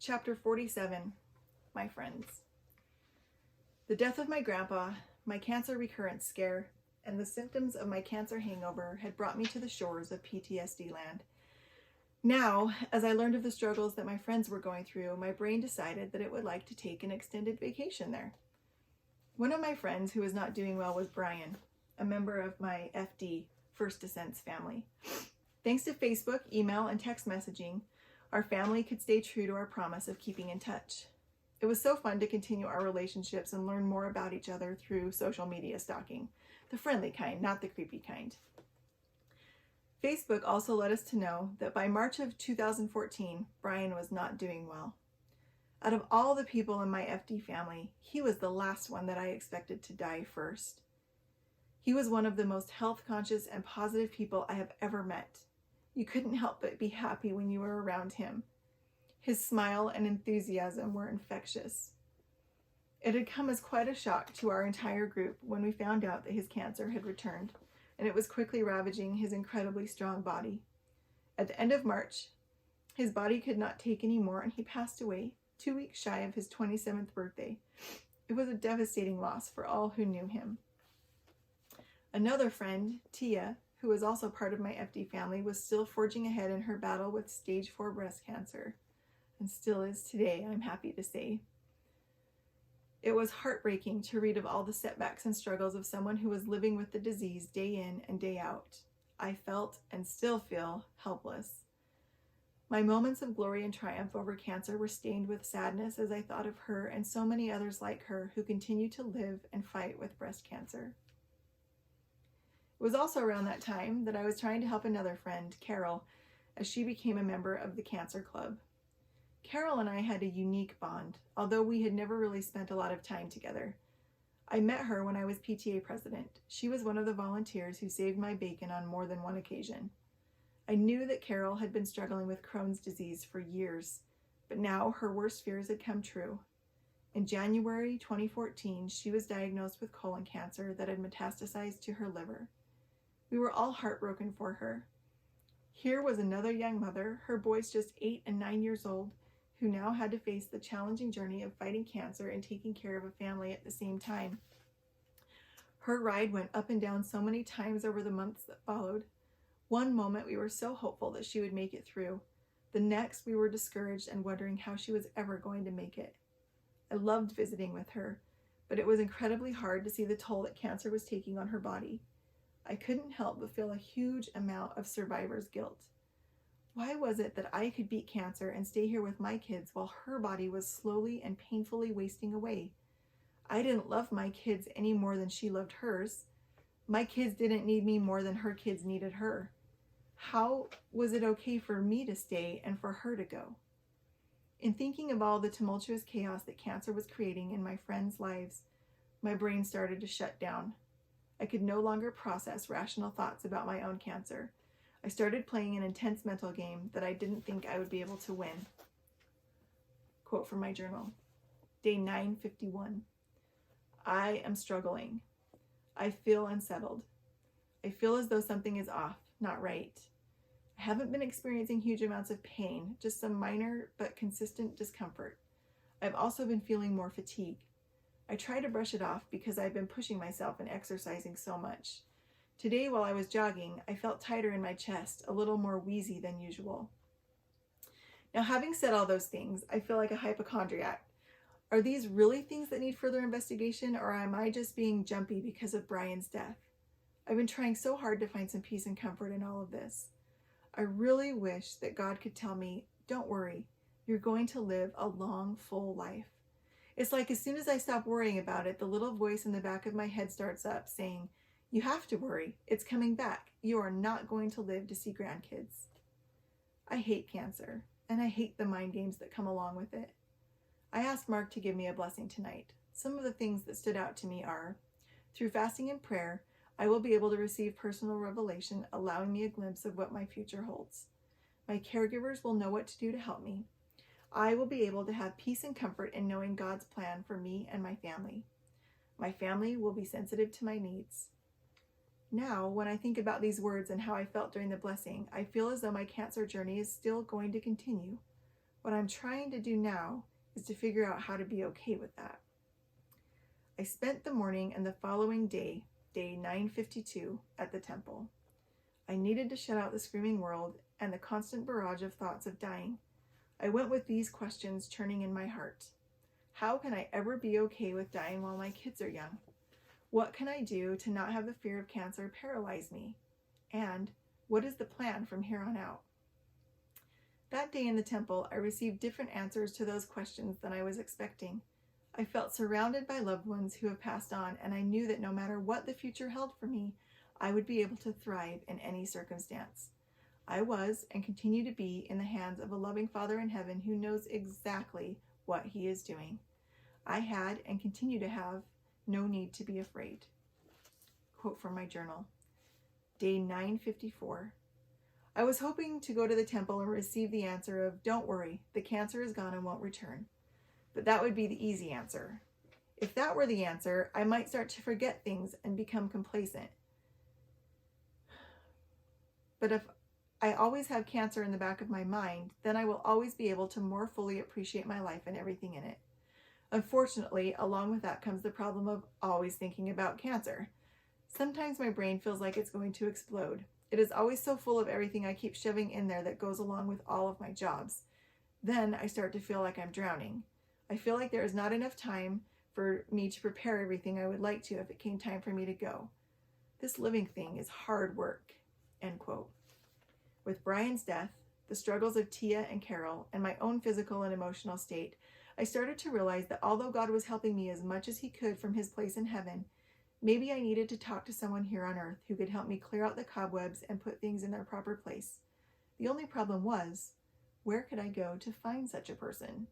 Chapter 47, My Friends. The death of my grandpa, my cancer recurrence scare, and the symptoms of my cancer hangover had brought me to the shores of PTSD land. Now, as I learned of the struggles that my friends were going through, my brain decided that it would like to take an extended vacation there. One of my friends who was not doing well was Brian, a member of my FD, First Descents family. Thanks to Facebook, email, and text messaging, our family could stay true to our promise of keeping in touch. It was so fun to continue our relationships and learn more about each other through social media stalking, the friendly kind, not the creepy kind. Facebook also let us to know that by March of 2014, Brian was not doing well. Out of all the people in my FD family, he was the last one that I expected to die first. He was one of the most health-conscious and positive people I have ever met. You couldn't help but be happy when you were around him. His smile and enthusiasm were infectious. It had come as quite a shock to our entire group when we found out that his cancer had returned, and it was quickly ravaging his incredibly strong body. At the end of March, his body could not take any more, and he passed away 2 weeks shy of his 27th birthday. It was a devastating loss for all who knew him. Another friend, Tia, who was also part of my FD family, was still forging ahead in her battle with stage 4 breast cancer, and still is today, I'm happy to say. It was heartbreaking to read of all the setbacks and struggles of someone who was living with the disease day in and day out. I felt, and still feel, helpless. My moments of glory and triumph over cancer were stained with sadness as I thought of her and so many others like her who continue to live and fight with breast cancer. It was also around that time that I was trying to help another friend, Carol, as she became a member of the Cancer Club. Carol and I had a unique bond, although we had never really spent a lot of time together. I met her when I was PTA president. She was one of the volunteers who saved my bacon on more than one occasion. I knew that Carol had been struggling with Crohn's disease for years, but now her worst fears had come true. In January 2014, she was diagnosed with colon cancer that had metastasized to her liver. We were all heartbroken for her. Here was another young mother, her boys just 8 and 9 years old, who now had to face the challenging journey of fighting cancer and taking care of a family at the same time. Her ride went up and down so many times over the months that followed. One moment we were so hopeful that she would make it through. The next we were discouraged and wondering how she was ever going to make it. I loved visiting with her, but it was incredibly hard to see the toll that cancer was taking on her body. I couldn't help but feel a huge amount of survivor's guilt. Why was it that I could beat cancer and stay here with my kids while her body was slowly and painfully wasting away? I didn't love my kids any more than she loved hers. My kids didn't need me more than her kids needed her. How was it okay for me to stay and for her to go? In thinking of all the tumultuous chaos that cancer was creating in my friends' lives, my brain started to shut down. I could no longer process rational thoughts about my own cancer. I started playing an intense mental game that I didn't think I would be able to win. Quote from my journal. Day 951. I am struggling. I feel unsettled. I feel as though something is off, not right. I haven't been experiencing huge amounts of pain, just some minor but consistent discomfort. I've also been feeling more fatigue. I try to brush it off because I've been pushing myself and exercising so much. Today, while I was jogging, I felt tighter in my chest, a little more wheezy than usual. Now, having said all those things, I feel like a hypochondriac. Are these really things that need further investigation, or am I just being jumpy because of Brian's death? I've been trying so hard to find some peace and comfort in all of this. I really wish that God could tell me, don't worry, you're going to live a long, full life. It's like as soon as I stop worrying about it, the little voice in the back of my head starts up saying, you have to worry. It's coming back. You are not going to live to see grandkids. I hate cancer, and I hate the mind games that come along with it. I asked Mark to give me a blessing tonight. Some of the things that stood out to me are, through fasting and prayer, I will be able to receive personal revelation, allowing me a glimpse of what my future holds. My caregivers will know what to do to help me. I will be able to have peace and comfort in knowing God's plan for me and my family. My family will be sensitive to my needs. Now, when I think about these words and how I felt during the blessing, I feel as though my cancer journey is still going to continue. What I'm trying to do now is to figure out how to be okay with that. I spent the morning and the following day, day 952, at the temple. I needed to shut out the screaming world and the constant barrage of thoughts of dying. I went with these questions churning in my heart. How can I ever be okay with dying while my kids are young? What can I do to not have the fear of cancer paralyze me? And what is the plan from here on out? That day in the temple, I received different answers to those questions than I was expecting. I felt surrounded by loved ones who have passed on, and I knew that no matter what the future held for me, I would be able to thrive in any circumstance. I was and continue to be in the hands of a loving Father in heaven who knows exactly what he is doing. I had and continue to have no need to be afraid. Quote from my journal. Day 954. I was hoping to go to the temple and receive the answer of, don't worry, the cancer is gone and won't return. But that would be the easy answer. If that were the answer, I might start to forget things and become complacent. But if I always have cancer in the back of my mind, then I will always be able to more fully appreciate my life and everything in it. Unfortunately, along with that comes the problem of always thinking about cancer. Sometimes my brain feels like it's going to explode. It is always so full of everything I keep shoving in there that goes along with all of my jobs. Then I start to feel like I'm drowning. I feel like there is not enough time for me to prepare everything I would like to if it came time for me to go. This living thing is hard work. End quote. With Brian's death, the struggles of Tia and Carol, and my own physical and emotional state, I started to realize that although God was helping me as much as he could from his place in heaven, maybe I needed to talk to someone here on earth who could help me clear out the cobwebs and put things in their proper place. The only problem was, where could I go to find such a person?